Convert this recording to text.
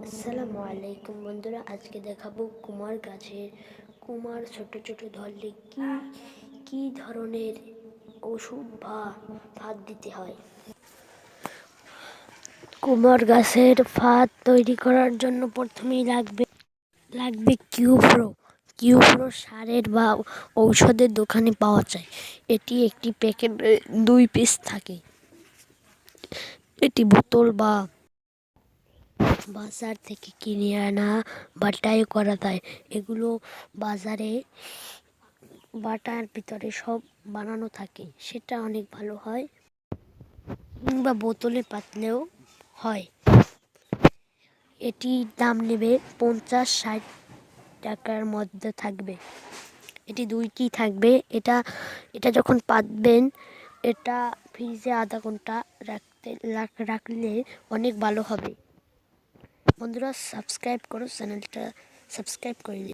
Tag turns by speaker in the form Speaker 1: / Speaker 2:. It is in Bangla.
Speaker 1: আসসালামু আলাইকুম বন্ধুরা, আজকে দেখাবো কুমার ছোট ছোট ধরলে কি কি ধরনের ওষুধ বা ফাঁদ দিতে হয়। কুমার গাছের ফাঁদ তৈরি করার জন্য প্রথমেই লাগবে কিউপ্রো সারের বা ঔষধের দোকানে পাওয়া যায়। এটি একটি প্যাকেটে 2 পিস থাকে। এটি বোতল বা বাজার থেকে কিনে আনা বাটাই করা যায়। এগুলো বাজারে বাটার ভিতরে সব বানানো থাকে, সেটা অনেক ভালো হয়, কিংবা বোতলে পাতলেও হয়। এটির দাম নেবে 50-60 টাকার মধ্যে থাকবে। এটি 2টি থাকবে। এটা যখন পাতবেন, এটা ফ্রিজে আধা ঘন্টা রাখলে অনেক ভালো হবে। বন্ধুরা, চ্যানেলটা সাবস্ক্রাইব করে দিন।